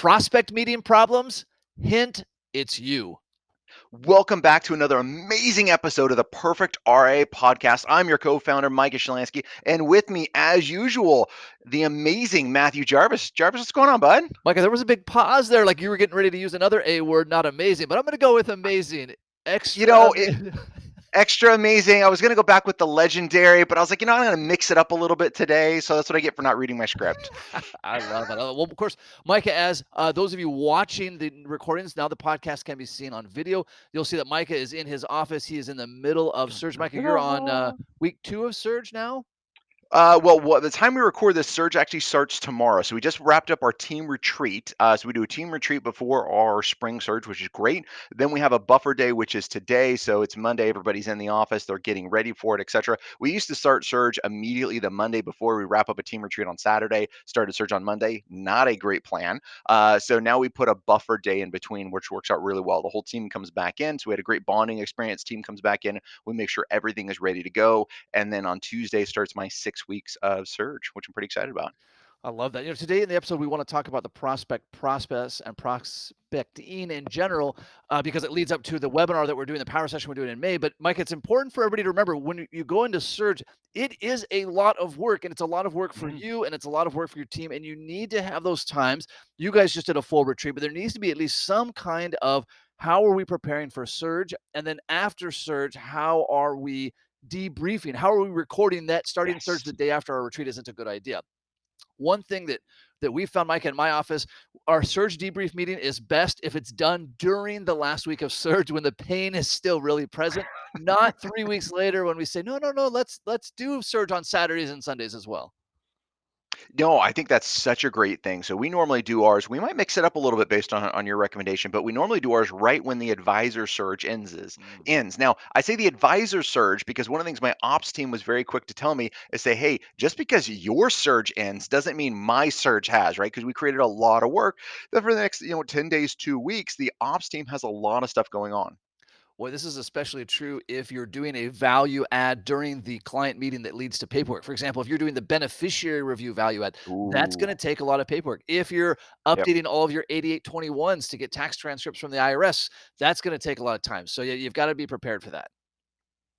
Prospect meeting problems? Hint, it's you. Welcome back to another amazing episode of the Perfect RA podcast. I'm your co-founder, Micah Shalansky, and with me, as usual, the amazing Matthew Jarvis. Jarvis, what's going on, bud? Micah, there was a big pause there, like you were getting ready to use another A word, not amazing, but I'm going to go with amazing. You Extra know, amazing. extra amazing. I was going to go back with the legendary, but I was like, I'm going to mix it up a little bit today. So that's what I get for not reading my script. I love it. Well, of course, Micah, as those of you watching the recordings, now the podcast can be seen on video. You'll see that Micah is in his office. He is in the middle of Surge. Micah, you're on week 2 of Surge now? The time we record this, Surge actually starts tomorrow. So we just wrapped up our team retreat. So we do a team retreat before our spring Surge, which is great. Then we have a buffer day, which is today. So it's Monday. Everybody's in the office. They're getting ready for it, etc. We used to start Surge immediately the Monday before we wrap up a team retreat on Saturday. Started Surge on Monday. Not a great plan. So now we put a buffer day in between, which works out really well. The whole team comes back in. So we had a great bonding experience. Team comes back in. We make sure everything is ready to go. And then on Tuesday starts my 6 weeks of Surge, which I'm pretty excited about. I love that. Today in the episode, we want to talk about the prospect process and prospecting in general, because it leads up to the webinar that we're doing, the power session we're doing in May. But Mike, it's important for everybody to remember when you go into Surge, it is a lot of work, and it's a lot of work for you, and it's a lot of work for your team. And you need to have those times. You guys just did a full retreat, but there needs to be at least some kind of how are we preparing for Surge, and then after Surge, how are we debriefing? How are we recording that starting Surge the day after our retreat isn't a good idea. One thing that we found, Mike, in my office, our Surge debrief meeting is best if it's done during the last week of Surge when the pain is still really present, not 3 weeks later when we say, no, let's do Surge on Saturdays and Sundays as well. No, I think that's such a great thing. So we normally do ours. We might mix it up a little bit based on your recommendation, but we normally do ours right when the advisor surge ends. Now, I say the advisor surge because one of the things my ops team was very quick to tell me is say, hey, just because your surge ends doesn't mean my surge has, right? Because we created a lot of work that for the next 10 days, 2 weeks, the ops team has a lot of stuff going on. Boy, this is especially true if you're doing a value add during the client meeting that leads to paperwork. For example, if you're doing the beneficiary review value add, that's going to Ooh, take a lot of paperwork. If you're yep. updating all of your 8821s to get tax transcripts from the IRS, that's going to take a lot of time. So yeah, you've got to be prepared for that.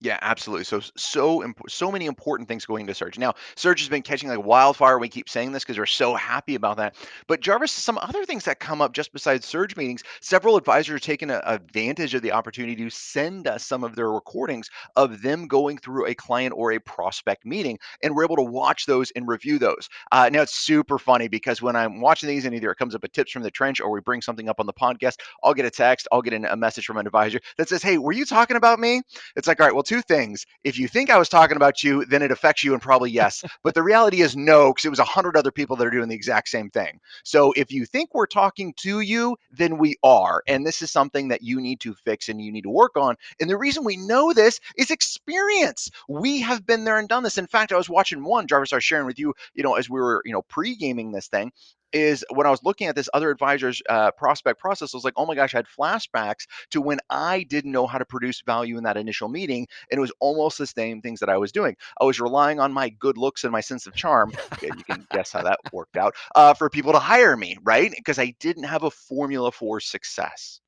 Yeah, absolutely. So many important things going into Surge. Now, Surge has been catching like wildfire. We keep saying this because we're so happy about that. But Jarvis, some other things that come up just besides Surge meetings. Several advisors are taking advantage of the opportunity to send us some of their recordings of them going through a client or a prospect meeting, and we're able to watch those and review those. Now it's super funny because when I'm watching these, and either it comes up a tips from the trench or we bring something up on the podcast, I'll get a text, I'll get a message from an advisor that says, "Hey, were you talking about me?" It's like, all right, well, two things. If you think I was talking about you, then it affects you, and probably yes. But the reality is no, because it was 100 other people that are doing the exact same thing. So if you think we're talking to you, then we are. And this is something that you need to fix and you need to work on. And the reason we know this is experience. We have been there and done this. In fact, I was watching one, Jarvis, I was sharing with you, as we were, pre-gaming this thing, is when I was looking at this other advisor's prospect process, I was like, oh my gosh, I had flashbacks to when I didn't know how to produce value in that initial meeting. And it was almost the same things that I was doing. I was relying on my good looks and my sense of charm. You can guess how that worked out for people to hire me, right? Because I didn't have a formula for success.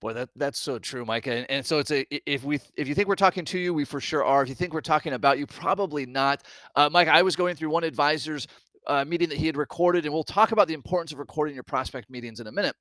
Boy, that's so true, Micah. And so if you think we're talking to you, we for sure are. If you think we're talking about you, probably not. Mike, I was going through one advisor's meeting that he had recorded, and we'll talk about the importance of recording your prospect meetings in a minute.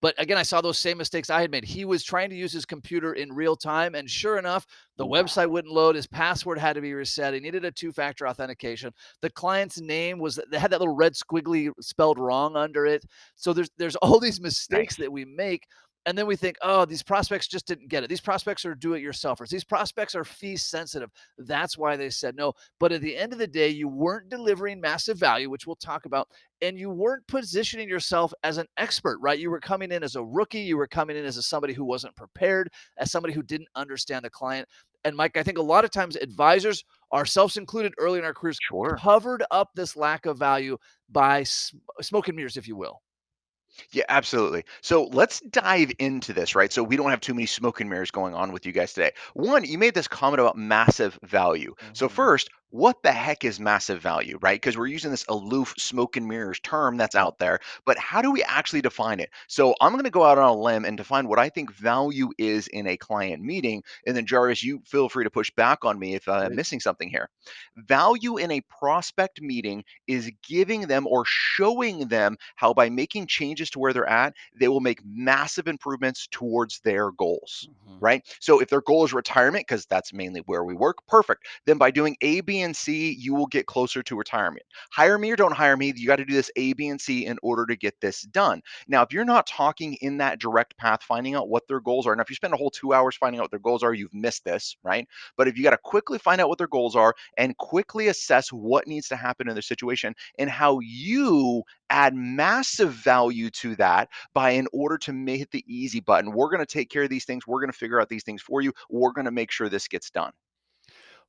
But again, I saw those same mistakes I had made. He was trying to use his computer in real time, and sure enough, the website wouldn't load. His password had to be reset. He needed a two-factor authentication. The client's name they had that little red squiggly spelled wrong under it. So there's all these mistakes Nice. that we make. And then we think, oh, these prospects just didn't get it. These prospects are do-it-yourselfers. These prospects are fee sensitive. That's why they said no. But at the end of the day, you weren't delivering massive value, which we'll talk about, and you weren't positioning yourself as an expert, right? You were coming in as a rookie. You were coming in as somebody who wasn't prepared, as somebody who didn't understand the client. And Mike, I think a lot of times advisors, ourselves included early in our careers, Sure. covered up this lack of value by smoke and mirrors, if you will. Yeah, absolutely. So let's dive into this, right? So we don't have too many smoke and mirrors going on with you guys today. One, you made this comment about massive value. So Mhm. first, what the heck is massive value, right? Because we're using this aloof smoke and mirrors term that's Yeah. out there, but how do we actually define it? So I'm going to go out on a limb and define what I think value is in a client meeting. And then, Jarvis, you feel free to push back on me if I'm Please. missing something here. Value in a prospect meeting is giving them or showing them how, by making changes to where they're at, they will make massive improvements towards their goals. Mhm. Right. So if their goal is retirement, because that's mainly where we work, perfect. Then by doing A, B, and C, you will get closer to retirement. Hire me or don't hire me, you got to do this A, B, and C in order to get this done. Now, if you're not talking in that direct path, finding out what their goals are, now if you spend a whole 2 hours finding out what their goals are, you've missed this, right? But if you got to quickly find out what their goals are and quickly assess what needs to happen in their situation and how you add massive value to that by, in order to hit the easy button, we're going to take care of these things. We're going to figure out these things for you. We're going to make sure this gets done.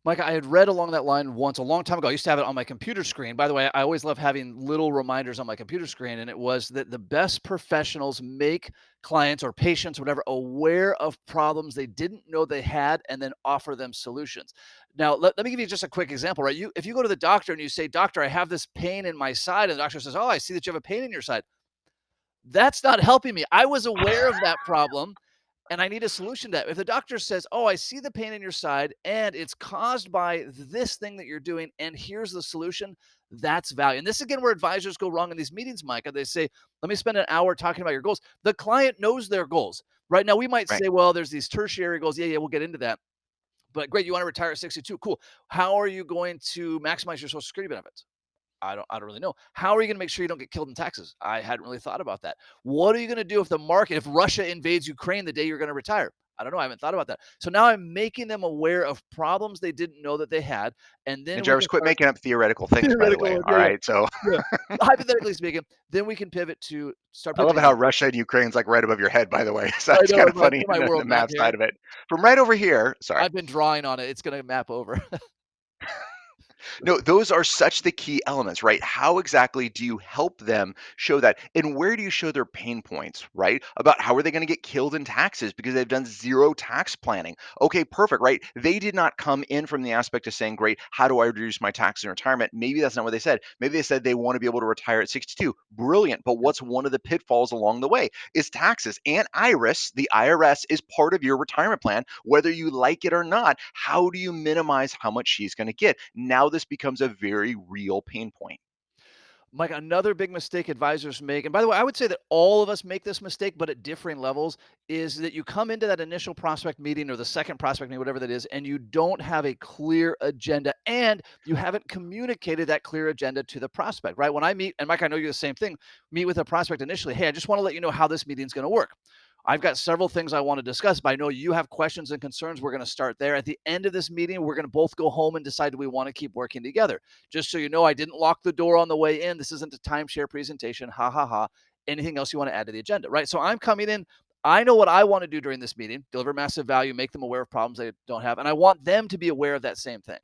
Mike, I had read along that line once a long time ago. I used to have it on my computer screen. By the way, I always love having little reminders on my computer screen. And it was that the best professionals make clients or patients, or whatever, aware of problems they didn't know they had and then offer them solutions. Now, let me give you just a quick example, right? If you go to the doctor and you say, Doctor, I have this pain in my side, and the doctor says, Oh, I see that you have a pain in your side. That's not helping me. I was aware of that problem and I need a solution to that. If the doctor says, "Oh, I see the pain in your side and it's caused by this thing that you're doing and here's the solution," that's value. And this is again where advisors go wrong in these meetings, Micah. They say, "Let me spend an hour talking about your goals." The client knows their goals. Right now we might Right. say, "Well, there's these tertiary goals." Yeah, we'll get into that. But great, you want to retire at 62. Cool. How are you going to maximize your social security benefits? I don't really know. How are you going to make sure you don't get killed in taxes? I hadn't really thought about that. What are you going to do if Russia invades Ukraine the day you're going to retire? I don't know. I haven't thought about that. So now I'm making them aware of problems they didn't know that they had, and And then we Jarvis, can quit start making up theoretical things, by the way. theoretical. All Yeah, yeah, right. So yeah. Hypothetically speaking, then we can pivot to start I love pivoting how to. Russia and Ukraine's like right above your head, by the way. So I that's know kind of my funny, my the world map map here. side of it. From right over here, sorry. I've been drawing on it. It's going to map over. No, those are such the key elements, right? How exactly do you help them show that? And where do you show their pain points, right? About how are they going to get killed in taxes because they've done zero tax planning. Okay, perfect, right? They did not come in from the aspect of saying, great, how do I reduce my tax in retirement? Maybe that's not what they said. Maybe they said they want to be able to retire at 62. Brilliant. But Yep. what's one of the pitfalls along the way is taxes. And IRS, the IRS is part of your retirement plan, whether you like it or not. How do you minimize how much she's going to get? Now this becomes a very real pain point. Mike, another big mistake advisors make, and by the way, I would say that all of us make this mistake, but at differing levels, is that you come into that initial prospect meeting or the second prospect meeting, whatever that is, and you don't have a clear agenda and you haven't communicated that clear agenda to the prospect, right? When I meet, and Mike, I know you're the same thing, meet with a prospect initially, hey, I just want to let you know how this meeting's going to work. I've got several things I want to discuss, but I know you have questions and concerns. We're going to start there. At the end of this meeting, we're going to both go home and decide do we want to keep working together. Just so you know, I didn't lock the door on the way in. This isn't a timeshare presentation. Ha ha ha. Anything else you want to add to the agenda, right? So I'm coming in. I know what I want to do during this meeting, deliver massive value, make them aware of problems they don't have. And I want them to be aware of that same thing.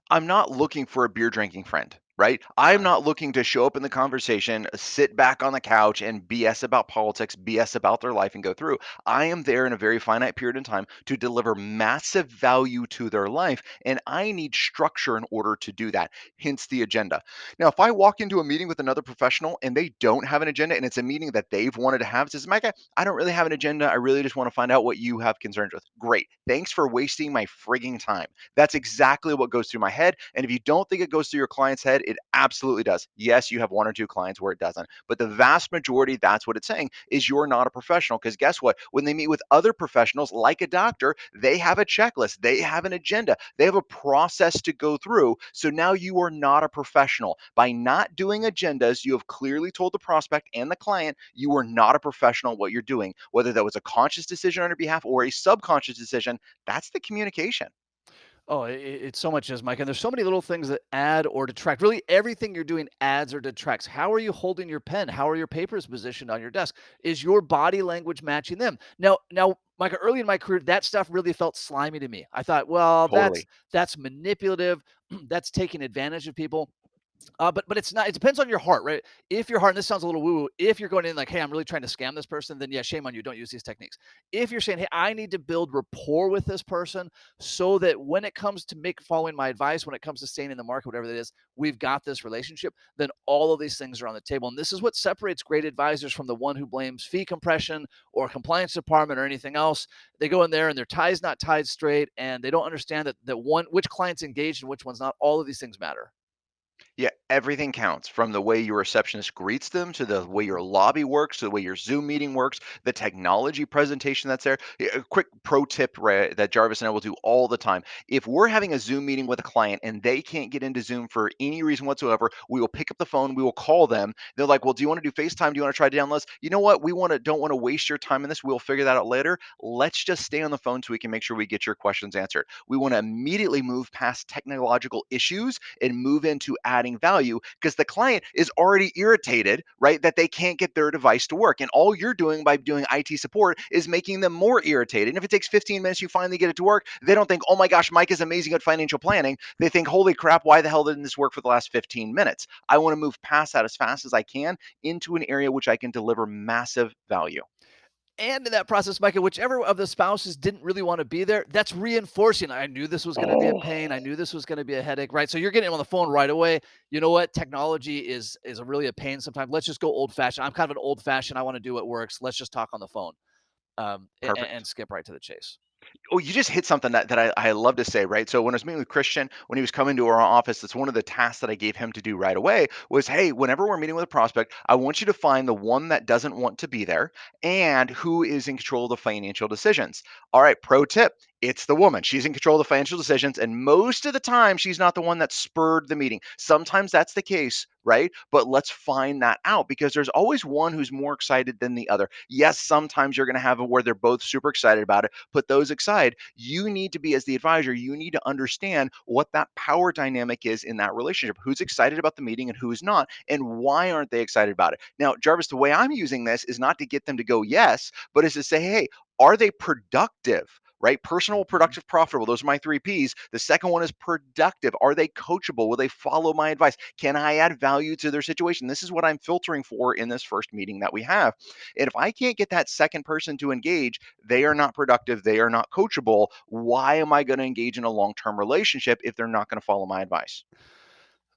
I'm not looking for a beer drinking friend, right? I'm not looking to show up in the conversation, sit back on the couch and BS about politics, BS about their life and go through. I am there in a very finite period in time to deliver massive value to their life. And I need structure in order to do that, hence the agenda. Now, if I walk into a meeting with another professional and they don't have an agenda and it's a meeting that they've wanted to have, says, Micah, I don't really have an agenda. I really just want to find out what you have concerns with. Great. Thanks for wasting my frigging time. That's exactly what goes through my head. And if you don't think it goes through your client's head, it absolutely does. Yes, you have one or two clients where it doesn't. But the vast majority, that's what it's saying, is you're not a professional. Because guess what? When they meet with other professionals, like a doctor, they have a checklist, they have an agenda, they have a process to go through. So now you are not a professional. By not doing agendas, you have clearly told the prospect and the client you are not a professional at what you're doing. Whether that was a conscious decision on your behalf or a subconscious decision, that's the communication. Oh, it's so much as Mike, and there's so many little things that add or detract. Really, everything you're doing adds or detracts. How are you holding your pen? How are your papers positioned on your desk? Is your body language matching them? Now, Mike, early in my career, that stuff really felt slimy to me. I thought, well, that's Totally. that's manipulative. That's taking advantage of people. But it's not. It depends on your heart, right? If your heart, and this sounds a little woo woo, if you're going in like, hey, I'm really trying to scam this person, then yeah, shame on you. Don't use these techniques. If you're saying, hey, I need to build rapport with this person so that when it comes to make following my advice, when it comes to staying in the market, whatever that is, we've got this relationship, then all of these things are on the table. And this is what separates great advisors from the one who blames fee compression or compliance department or anything else. They go in there and their tie's not tied straight, and they don't understand that one which client's engaged and which one's not. All of these things matter. Yeah, everything counts from the way your receptionist greets them to the way Mhm. your lobby works to the way your Zoom meeting works, the technology presentation that's there. A quick pro tip, right, that Jarvis and I will do all the time. If we're having a Zoom meeting with a client and they can't get into Zoom for any reason whatsoever, we will pick up the phone, we will call them. They're like, "Well, do you want to do FaceTime? Do you want to try to download this?" You know what? We don't want to waste your time in this. We'll figure that out later. Let's just stay on the phone so we can make sure we get your questions answered. We want to immediately move past technological issues and move into adding value because the client is already irritated, right? That they can't get their device to work. And all you're doing by doing IT support is making them more irritated. And if it takes 15 minutes, you finally get it to work, they don't think, oh my gosh, Mike is amazing at financial planning. They think, holy crap, why the hell didn't this work for the last 15 minutes? I want to move past that as fast as I can into an area which I can deliver massive value. And in that process, Micah, whichever of the spouses didn't really want to be there, that's reinforcing. I knew this was going to be a pain. I Oh, knew this was going to be a headache, right? So you're getting them on the phone right away. You know what? Technology is a really a pain sometimes. Let's just go old fashioned. I'm kind of an old fashioned. I want to do what works. Let's just talk on the phone, and perfect. skip right to the chase. Oh, you just hit something that I love to say, right? So when I was meeting with Christian, when he was coming to our office, that's one of the tasks that I gave him to do right away was, hey, whenever we're meeting with a prospect, I want you to find the one that doesn't want to be there and who is in control of the financial decisions. All right, pro tip. It's the woman. She's in control of the financial decisions. And most of the time, she's not the one that spurred the meeting. Sometimes that's the case, right? But let's find that out because there's always one who's more excited than the other. Yes, sometimes you're going to have it where they're both super excited about it. Put those aside. You need to be, as the advisor, you need to understand what that power dynamic is in that relationship. Who's excited about the meeting and who's not, and why aren't they excited about it? Now, Jarvis, the way I'm using this is not to get them to go yes, but is to say, hey, are they productive? Right? Personal, Mhm. productive, profitable. Those are my three P's. The second one is productive. Are they coachable? Will they follow my advice? Can I add value to their situation? This is what I'm filtering for in this first meeting that we have. And if I can't get that second person to engage, they are not productive, they are not coachable. Why am I going to engage in a long-term relationship if they're not going to follow my advice?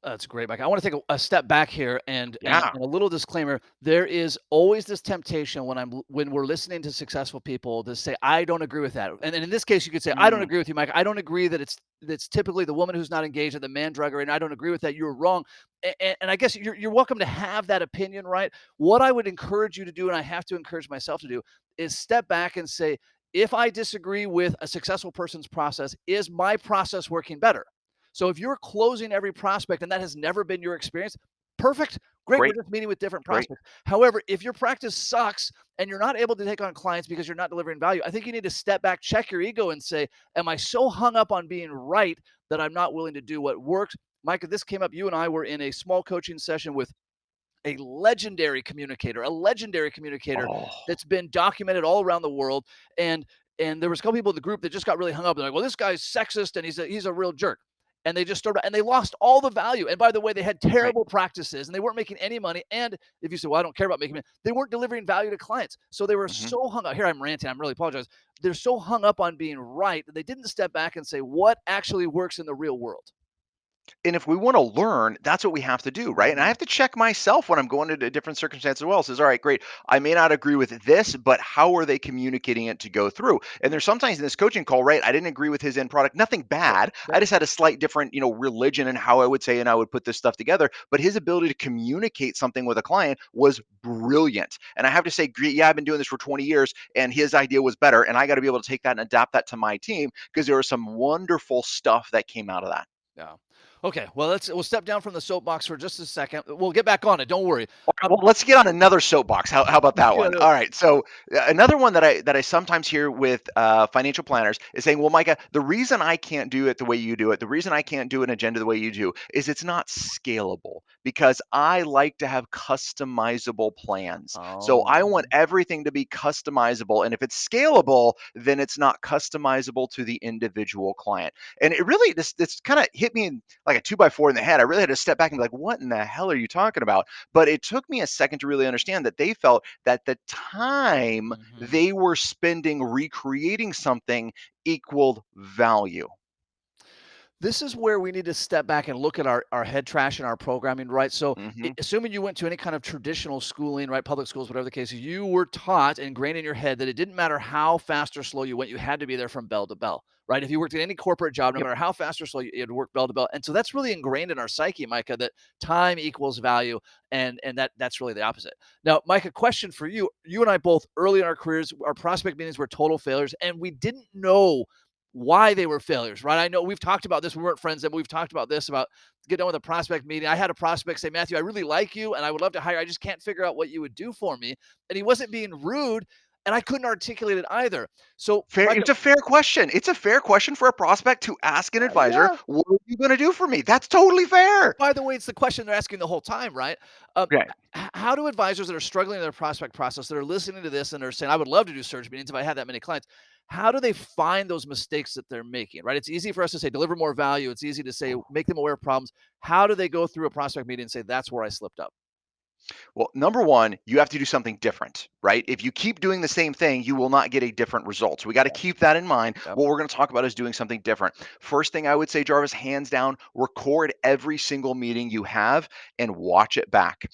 That's great, Mike. I want to take a step back here Yeah. and a little disclaimer. There is always this temptation when we're listening to successful people to say, I don't agree with that. And in this case, you could say, I don't Mm, agree with you, Mike. I don't agree that it's typically the woman who's not engaged and the man drugger, and I don't agree with that. You're wrong. And I guess you're welcome to have that opinion, right? What I would encourage you to do, and I have to encourage myself to do, is step back and say, if I disagree with a successful person's process, is my process working better? So if you're closing every prospect and that has never been your experience, perfect. Great. We're great, just meeting with different great. prospects. However, if your practice sucks and you're not able to take on clients because you're not delivering value, I think you need to step back, check your ego, and say, am I so hung up on being right that I'm not willing to do what works? Micah, this came up. You and I were in a small coaching session with a legendary communicator Oh, that's been documented all around the world. And there was a couple people in the group that just got really hung up. They're like, well, this guy's sexist and he's a real jerk. And they just started and they lost all the value. And by the way, they had right. terrible practices and they weren't making any money. And if you say, well, I don't care about making money, they weren't delivering value to clients. So they were Mhm. so hung up. Here I'm ranting. I'm really apologize. They're so hung up on being right that they didn't step back and say what actually works in the real world. And if we want to learn, that's what we have to do, right? And I Mhm. have to check myself when I'm going into different circumstances as well. Says, all right, great. I may not agree with this, but how are they communicating it to go through? And there's sometimes in this coaching call, right? I didn't agree with his end product. Nothing Yep. bad. I Yep. just had a slight different, religion and how I would say and I would put this stuff together. But his ability to communicate something with a client was brilliant. And I have to say, yeah, I've been doing this for 20 years, and his idea was better. And I got to be able to take that and adapt that to my team because there was some wonderful stuff that came out of that. Yeah. Okay. Well, we'll step down from the soapbox for just a second. We'll get back on it. Don't worry. Well, let's get on another soapbox. How about that Yeah, one? All right. So another one that I sometimes hear with financial planners is saying, "Well, Micah, the reason I can't do it the way you do it, the reason I can't do an agenda the way you do, is it's not scalable because I like to have customizable plans. So oh, I want everything to be customizable, and if it's scalable, then it's not customizable to the individual client." And it really this kind of hit me in like like a 2x4 in the head. I really had to step back and be like, what in the hell are you talking about? But it took me a second to really understand that they felt that the time Mhm. they were spending recreating something equaled value. This is where we need to step back and look at our head trash and our programming, right? So, Hmm. assuming you went to any kind of traditional schooling, right, public schools, whatever the case, you were taught and ingrained in your head that it didn't matter how fast or slow you went, you had to be there from bell to bell, right? If you worked in any corporate job, no Yep. matter how fast or slow you had to work bell to bell, and so that's really ingrained in our psyche, Micah, that time equals value, and that's really the opposite. Now, Micah, question for you: you and I both early in our careers, our prospect meetings were total failures, and we didn't know why they were failures, right? I know we've talked about this. We weren't friends, and we've talked about this about get done with a prospect meeting. I had a prospect say, Matthew, I really like you and I would love to hire. I just can't figure out what you would do for me. And he wasn't being rude, and I couldn't articulate it either. So, Fair. Micah, It's a fair question. It's a fair question for a prospect to ask an advisor, yeah. what are you going to do for me? That's totally fair. By the way, it's the question they're asking the whole time, right? Right. How do advisors that are struggling in their prospect process, that are listening to this and are saying, I would love to do surge meetings if I had that many clients, how do they find those mistakes that they're making, right? It's easy for us to say, deliver more value. It's easy to say, make them aware of problems. How do they go through a prospect meeting and say, that's where I slipped up? Well, number one, you have to do something different, right? If you keep doing the same thing, you will not get a different result. So we got to Yep. keep that in mind. Yep. What we're going to talk about is doing something different. First thing I would say, Jarvis, hands down, record every single meeting you have and watch it back.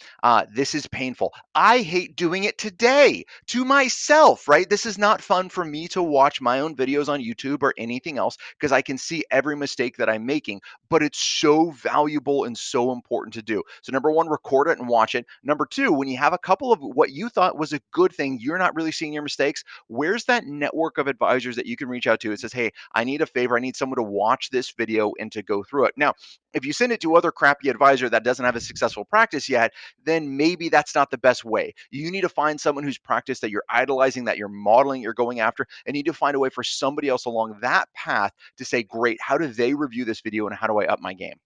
This is painful. I hate doing it today to myself, right? This is not fun for me to watch my own videos on YouTube or anything else because I can see every mistake that I'm making, but it's so valuable and so important to do. So, number one, record it and watch it. Number two, when you have a couple of what you thought was a good thing, you're not really seeing your mistakes. Where's that network of advisors that you can reach out to? It says, hey, I need a favor. I need someone to watch this video and to go through it. Now, if you send it to other crappy advisor that doesn't have a successful practice yet, then maybe that's not the best way. You need to find someone whose practice that you're idolizing, that you're modeling, you're going after, and need to find a way for somebody else along that path to say, great, how do they review this video and how do I up my game?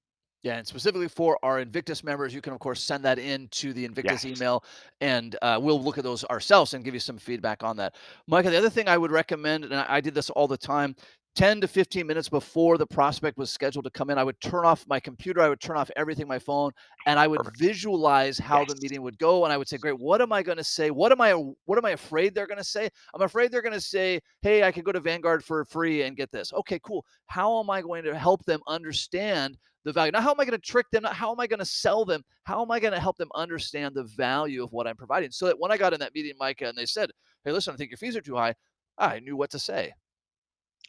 Yeah, and specifically for our Invictus members, you can of course send that in to the Invictus Yes, email, and we'll look at those ourselves and give you some feedback on that. Micah, the other thing I would recommend, and I did this all the time, 10 to 15 minutes before the prospect was scheduled to come in, I would turn off my computer, I would turn off everything, my phone, and I would perfect. visualize how the Yes. meeting would go, and I would say, great, what am I going to say? What am I afraid they're going to say? I'm afraid they're going to say, hey, I could go to Vanguard for free and get this. Okay, cool. How am I going to help them understand the value? Now, how am I going to trick them? Not how am I going to sell them? How am I going to help them understand the value of what I'm providing? So that when I got in that meeting, Micah, and they said, hey, listen, I think your fees are too high, I knew what to say.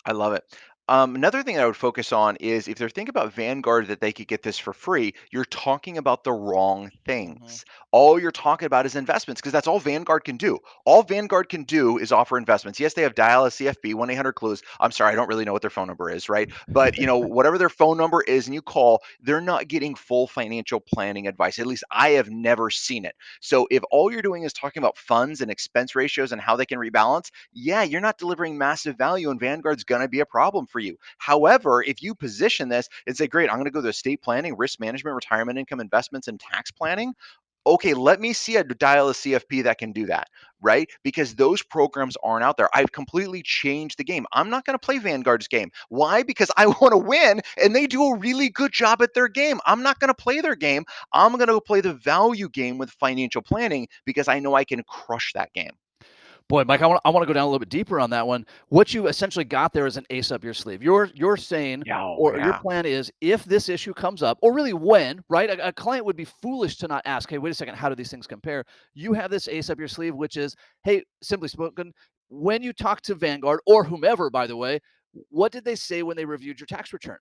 I love it. Another thing I would focus on is if they're thinking about Vanguard that they could get this for free, you're talking about the wrong Hmm. things. All you're talking about is investments because that's all Vanguard can do. All Vanguard can do is offer investments. Yes, they have dial a CFB 1-800-clues. I'm sorry, I don't really know what their phone number is, right? But whatever their phone number is and you call, they're not getting full financial planning advice. At least I have never seen it. So if all you're doing is talking about funds and expense ratios and how they can rebalance, yeah, you're not delivering massive value and Vanguard's going to be a problem for you. However, if you position this and say, great, I'm going to go to estate planning, risk management, retirement income investments, and tax planning. Okay, let me see a dial a CFP that can do that, right? Because those programs aren't out there. I've completely changed the game. I'm not going to play Vanguard's game. Why? Because I want to win and they do a really good job at their game. I'm not going to play their game. I'm going to play the value game with financial planning because I know I can crush that game. Boy, Mike, I want to go down a little bit deeper on that one. What you essentially got there is an ace up your sleeve. You're saying, Yeah, oh, or your yeah. plan is, if this issue comes up, or really when, right? A client would be foolish to not ask, hey, wait a second, how do these things compare? You have this ace up your sleeve, which is, hey, simply spoken, when you talk to Vanguard or whomever, by the way, what did they say when they reviewed your tax return?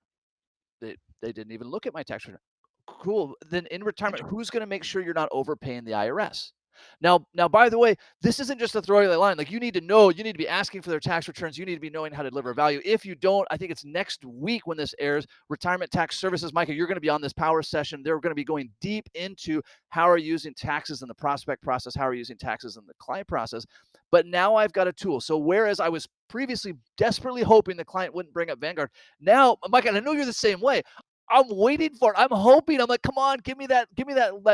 They didn't even look at my tax return. Cool. Then in retirement, who's going to make sure you're not overpaying the IRS? Now, by the way, this isn't just a throwaway line. Like you need to know, you need to be asking for their tax returns. You need to be knowing how to deliver value. If you don't, I think it's next week when this airs. Retirement Tax Services, Micah, you're going to be on this power session. They're going to be going deep into how are you using taxes in the prospect process, how are you using taxes in the client process. But now I've got a tool. So whereas I was previously desperately hoping the client wouldn't bring up Vanguard, now, Micah, and I know you're the same way. I'm waiting for it. I'm hoping. I'm like, come on, give me that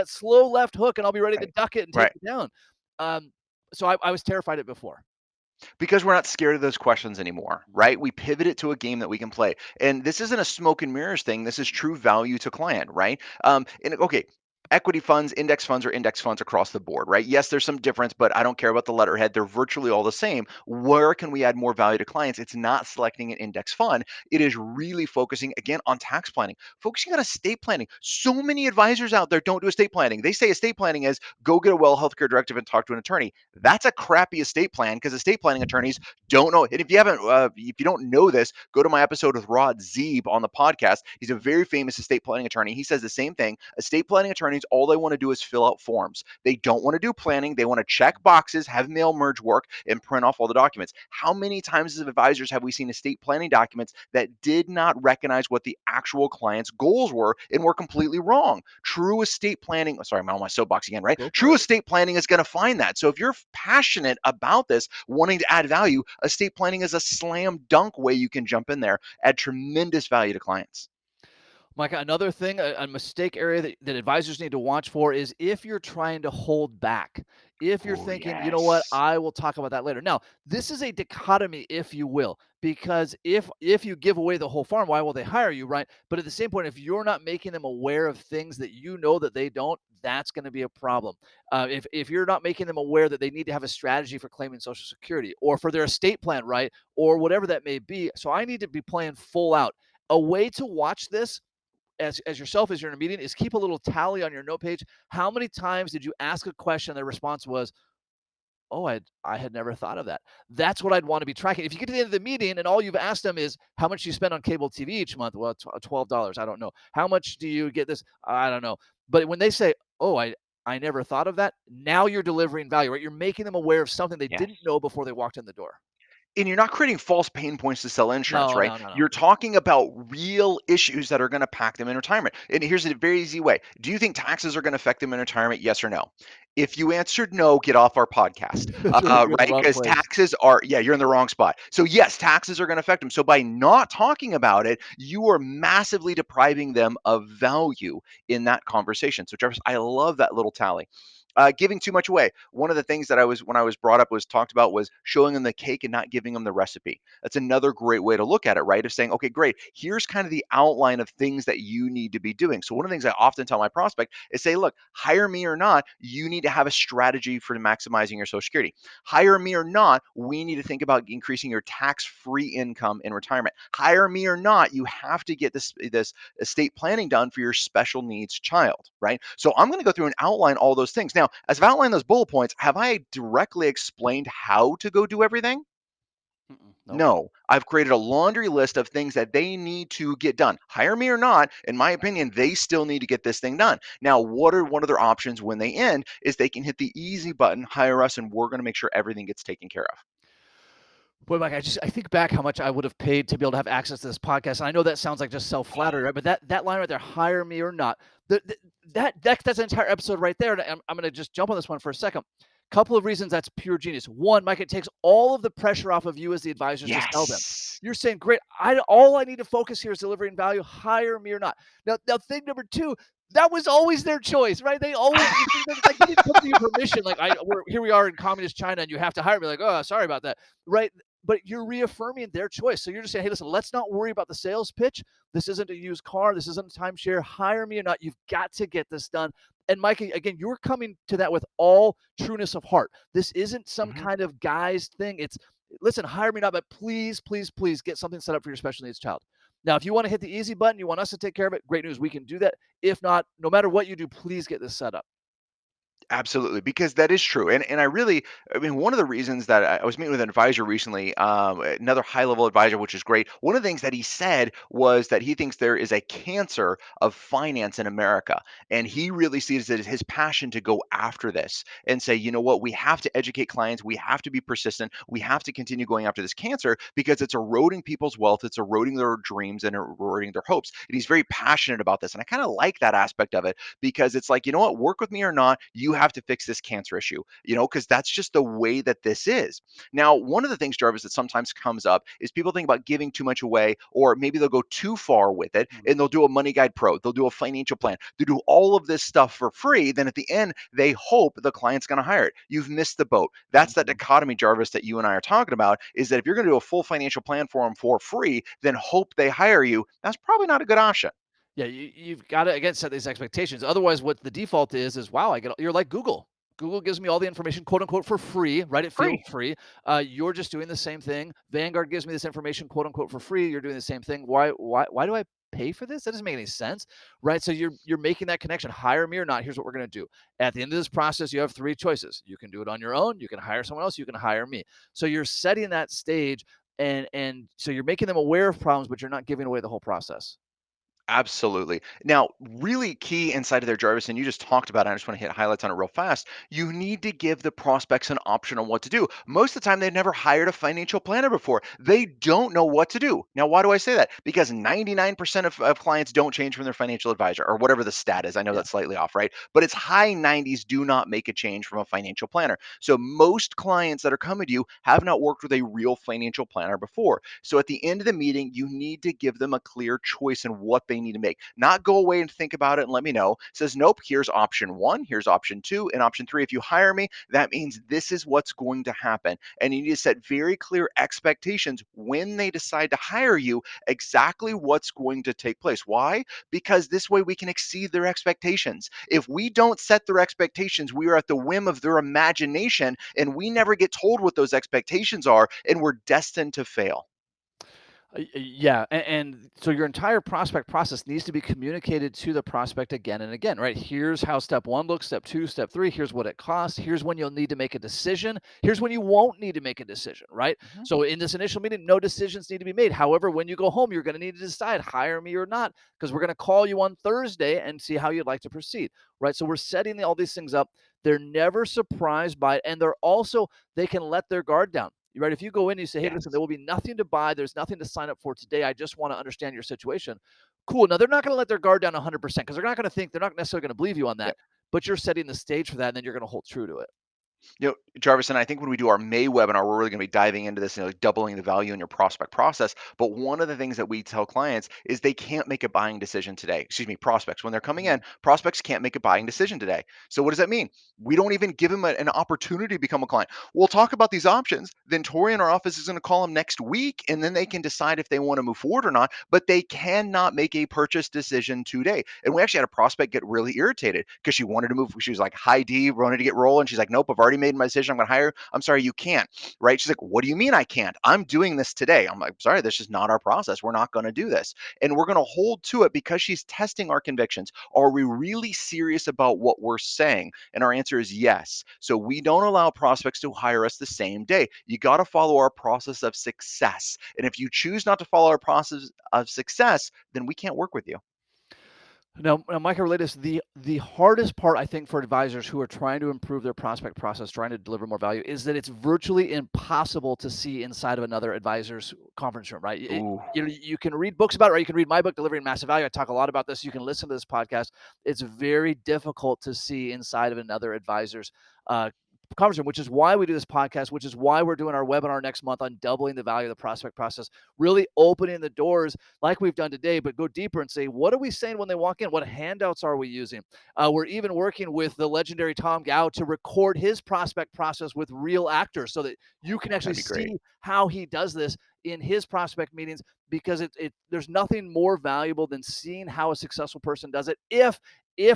slow left hook, and I'll be ready to Right. duck it and take Right. it down. Um, so I was terrified at before. Because we're not scared of those questions anymore, right? We pivot it to a game that we can play. And this isn't a smoke and mirrors thing. This is true value to client, right? And okay, equity funds, index funds are index funds across the board, right? Yes, there's some difference, but I don't care about the letterhead. They're virtually all the same. Where can we add more value to clients? It's not selecting an index fund. It is really focusing again on tax planning, focusing on estate planning. So many advisors out there don't do estate planning. They say estate planning is go get a well healthcare directive and talk to an attorney. That's a crappy estate plan because estate planning attorneys don't know. And if you don't know this, go to my episode with Rod Zeeb on the podcast. He's a very famous estate planning attorney. He says the same thing. Estate planning attorneys, all they want to do is fill out forms. They don't want to do planning. They want to check boxes, have mail merge work, and print off all the documents. How many times as advisors have we seen estate planning documents that did not recognize what the actual client's goals were and were completely wrong? True estate planning, sorry, I'm on my soapbox again, right? Go True for it. estate planning is going to find that. So if you're passionate about this, wanting to add value, estate planning is a slam dunk way you can jump in there, add tremendous value to clients. Micah, another thing, a mistake area that advisors need to watch for is if you're trying to hold back. If you're Oh, thinking, you know what, yes. I will talk about that later. Now, this is a dichotomy, if you will, because if you give away the whole farm, why will they hire you, right? But at the same point, if you're not making them aware of things that you know that they don't, that's going to be a problem. If you're not making them aware that they need to have a strategy for claiming Social Security or for their estate plan, right, or whatever that may be, so I need to be playing full out. A way to watch this as yourself as you're in a meeting is keep a little tally on your note page. How many times did you ask a question? The response was, "Oh, I had never thought of that." That's what I'd want to be tracking. If you get to the end of the meeting and all you've asked them is how much you spend on cable TV each month, well, $12. I don't know. How much do you get this? I don't know. But when they say, "Oh, I never thought of that," now you're delivering value, right? You're making them aware of something they didn't Yes. know before they walked in the door. And you're not creating false pain points to sell insurance, No, right? no, no, no. You're talking about real issues that are going to pack them in retirement. And here's a very easy way. Do you think taxes are going to affect them in retirement? Yes or no? If you answered no, get off our podcast, You're in the right? wrong Because place. taxes are, yeah, you're in the wrong spot. So, yes, taxes are going to affect them. So, by not talking about it, you are massively depriving them of value in that conversation. So, Travis, I love that little tally. Giving too much away. One of the things that when I was brought up, was talked about was showing them the cake and not giving them the recipe. That's another great way to look at it, right? Of saying, okay, great, here's kind of the outline of things that you need to be doing. So one of the things I often tell my prospect is say, look, hire me or not, you need to have a strategy for maximizing your Social Security. Hire me or not, we need to think about increasing your tax-free income in retirement. Hire me or not, you have to get this estate planning done for your special needs child, right? So I'm going to go through and outline all those things. Now, as I've outlined those bullet points, have I directly explained how to go do everything? Mm-mm, nope. No, I've created a laundry list of things that they need to get done. Hire me or not, in my opinion, they still need to get this thing done. Now, what are one of their options when they end is they can hit the easy button, hire us, and we're going to make sure everything gets taken care of. Boy, Mike, I think back how much I would have paid to be able to have access to this podcast. And I know that sounds like just self flattery, right? But that line right there, hire me or not, that's an entire episode right there. And I'm going to just jump on this one for a second. Couple of reasons that's pure genius. One, Mike, it takes all of the pressure off of you as the advisors to sell them. Yes. You're saying, great, all I need to focus here is delivering value. Hire me or not. Now, thing number two, that was always their choice, right? They always like you didn't come to you permission. Like here we are in communist China, and you have to hire me. Like, oh, sorry about that, right? But you're reaffirming their choice. So you're just saying, hey, listen, let's not worry about the sales pitch. This isn't a used car. This isn't a timeshare. Hire me or not. You've got to get this done. And Mike, again, you're coming to that with all trueness of heart. This isn't some Mhm. kind of guy's thing. It's listen, hire me not, but please, please, please get something set up for your special needs child. Now, if you want to hit the easy button, you want us to take care of it, great news. We can do that. If not, no matter what you do, please get this set up. Absolutely, because that is true, and I mean, one of the reasons that I was meeting with an advisor recently, another high level advisor, which is great. One of the things that he said was that he thinks there is a cancer of finance in America, and he really sees it as his passion to go after this and say, you know what, we have to educate clients, we have to be persistent, we have to continue going after this cancer because it's eroding people's wealth, it's eroding their dreams, and eroding their hopes. And he's very passionate about this, and I kind of like that aspect of it because it's like, you know what, work with me or not, you have to fix this cancer issue, because that's just the way that this is. Now, one of the things, Jarvis, that sometimes comes up is people think about giving too much away, or maybe they'll go too far with it Mhm. and they'll do a money guide pro, they'll do a financial plan, they do all of this stuff for free. Then at the end, they hope the client's going to hire it. You've missed the boat. That's that Mhm. dichotomy, Jarvis, that you and I are talking about, is that if you're going to do a full financial plan for them for free, then hope they hire you. That's probably not a good option. Yeah, you've got to again set these expectations. Otherwise, what the default is wow, you're like Google. Google gives me all the information, quote unquote, for free, right? It feels Free. free. You're just doing the same thing. Vanguard gives me this information, quote unquote, for free. You're doing the same thing. Why do I pay for this? That doesn't make any sense, right? So you're making that connection. Hire me or not. Here's what we're gonna do. At the end of this process, you have three choices. You can do it on your own. You can hire someone else. You can hire me. So you're setting that stage, and so you're making them aware of problems, but you're not giving away the whole process. Absolutely. Now, really key inside of there, Jarvis, and you just talked about it. I just want to hit highlights on it real fast. You need to give the prospects an option on what to do. Most of the time, they've never hired a financial planner before. They don't know what to do. Now, why do I say that? Because 99% of clients don't change from their financial advisor or whatever the stat is. I know Yeah. that's slightly off, right? But it's high 90s do not make a change from a financial planner. So most clients that are coming to you have not worked with a real financial planner before. So at the end of the meeting, you need to give them a clear choice in what they need to make. Not go away and think about it and let me know. It says, nope, here's option one, here's option two, and option three. If you hire me, that means this is what's going to happen. And you need to set very clear expectations when they decide to hire you, exactly what's going to take place. Why? Because this way we can exceed their expectations. If we don't set their expectations, we are at the whim of their imagination and we never get told what those expectations are, and we're destined to fail. Yeah, and so your entire prospect process needs to be communicated to the prospect again and again, right? Here's how step one looks, step two, step three. Here's what it costs. Here's when you'll need to make a decision. Here's when you won't need to make a decision, right? Mhm. So in this initial meeting, no decisions need to be made. However, when you go home, you're going to need to decide hire me or not, because we're going to call you on Thursday and see how you'd like to proceed, right? So we're setting all these things up. They're never surprised by it, and they can let their guard down. Right? If you go in and you say, "Hey, listen, Yes. there will be nothing to buy. There's nothing to sign up for today. I just want to understand your situation." Cool. Now they're not going to let their guard down 100% because they're not necessarily going to believe you on that. But you're setting the stage for that, and then you're going to hold true to it. Jarvis, and I think when we do our May webinar, we're really going to be diving into this and like doubling the value in your prospect process. But one of the things that we tell clients is they can't make a buying decision today. Excuse me, prospects. When they're coming in, Mhm. prospects can't make a buying decision today. So what does that mean? We don't even give them an opportunity to become a client. We'll talk about these options. Then Tori in our office is going to call them next week, and then they can decide if they want to move forward or not. But they cannot make a purchase decision today. And we actually had a prospect get really irritated because she wanted to move. She was like high D, wanted to get rolling. She's like, nope, I've already made my decision. I'm going to hire. I'm sorry, you can't. Right? She's like, what do you mean I can't? I'm doing this today. I'm like, sorry, this is not our process. We're not going to do this. And we're going to hold to it because she's testing our convictions. Are we really serious about what we're saying? And our answer is yes. So we don't allow prospects to hire us the same day. You got to follow our process of success. And if you choose not to follow our process of success, then we can't work with you. Now, Micah, relate this. The hardest part, I think, for advisors who are trying to improve their prospect process, trying to deliver more value, is that it's virtually impossible to see inside of another advisor's conference room, right? Ooh. You can read books about it, right? You can read my book, Delivering Massive Value. I talk a lot about this. You can listen to this podcast. It's very difficult to see inside of another advisor's conference room, which is why we do this podcast, which is why we're doing our webinar next month on doubling the value of the prospect process, really opening the doors like we've done today, but go deeper and say, what are we saying when they walk in? What handouts are we using? We're even working with the legendary Tom Gow to record his prospect process with real actors so that you can actually That'd be great. see how he does this in his prospect meetings, because there's nothing more valuable than seeing how a successful person does it. If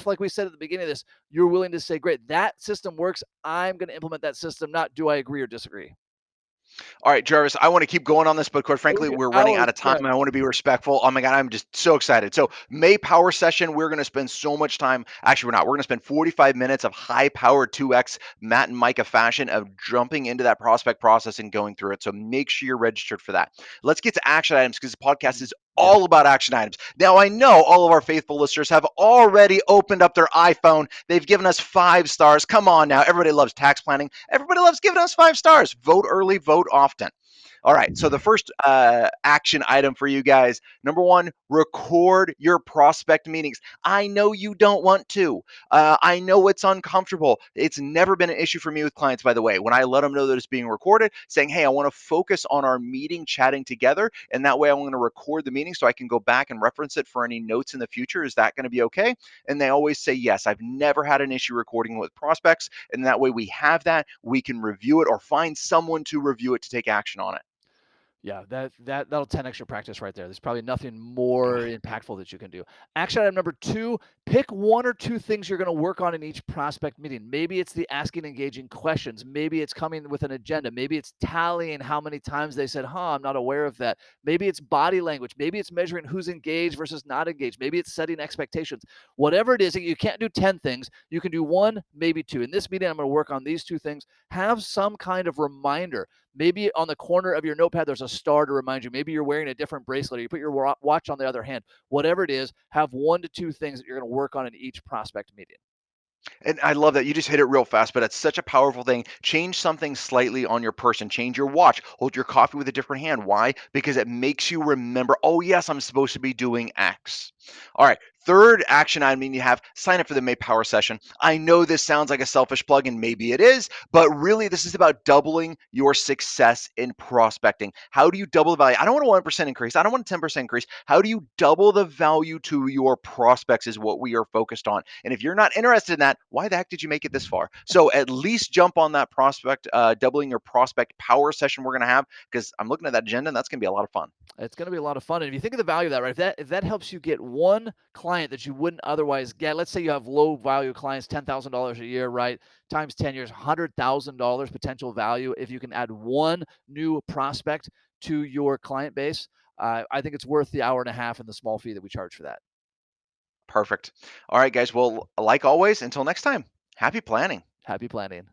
like we said at the beginning of this, you're willing to say, great, that system works, I'm going to implement that system, not do I agree or disagree. All right, Jarvis, I want to keep going on this, but quite We frankly, get we're running hours, out of time yeah. and I want to be respectful. Oh my God, I'm just so excited. So, May power session, we're going to spend so much time. Actually, we're not. We're going to spend 45 minutes of high powered 2X Matt and Micah fashion of jumping into that prospect process and going through it. So, make sure you're registered for that. Let's get to action items because the podcast is Yeah. all about action items. Now, I know all of our faithful listeners have already opened up their iPhone. They've given us 5 stars. Come on now. Everybody loves tax planning. Everybody loves giving us 5 stars. Vote early, vote often. All right. So the first action item for you guys, number one, record your prospect meetings. I know you don't want to. I know it's uncomfortable. It's never been an issue for me with clients, by the way. When I let them know that it's being recorded, saying, hey, I want to focus on our meeting chatting together. And that way I'm going to record the meeting so I can go back and reference it for any notes in the future. Is that going to be okay? And they always say yes. I've never had an issue recording with prospects. And that way we have that. We can review it or find someone to review it to take action on it. Yeah, that'll 10x your practice right there. There's probably nothing more impactful that you can do. Action item number 2, pick 1 or 2 things you're gonna work on in each prospect meeting. Maybe it's the asking engaging questions. Maybe it's coming with an agenda. Maybe it's tallying how many times they said, "Huh, I'm not aware of that." Maybe it's body language. Maybe it's measuring who's engaged versus not engaged. Maybe it's setting expectations. Whatever it is, you can't do 10 things. You can do 1, maybe 2. In this meeting, I'm gonna work on these 2 things. Have some kind of reminder. Maybe on the corner of your notepad, there's a star to remind you. Maybe you're wearing a different bracelet or you put your watch on the other hand. Whatever it is, have 1 to 2 things that you're going to work on in each prospect meeting. And I love that you just hit it real fast, but it's such a powerful thing. Change something slightly on your person. Change your watch. Hold your coffee with a different hand. Why? Because it makes you remember, oh, yes, I'm supposed to be doing X. All right. Third action item you have, sign up for the May Power session. I know this sounds like a selfish plug, and maybe it is, but really this is about doubling your success in prospecting. How do you double the value? I don't want a 1% increase. I don't want a 10% increase. How do you double the value to your prospects is what we are focused on. And if you're not interested in that, why the heck did you make it this far? So at least jump on that prospect, doubling your prospect power session we're going to have, because I'm looking at that agenda and that's going to be a lot of fun. It's going to be a lot of fun. And if you think of the value of that, right? If that helps you get one client that you wouldn't otherwise get, let's say you have low value clients, $10,000 a year, right? Times 10 years, $100,000 potential value. If you can add one new prospect to your client base, I think it's worth the hour and a half and the small fee that we charge for that. Perfect. All right, guys. Well, like always, until next time, happy planning. Happy planning.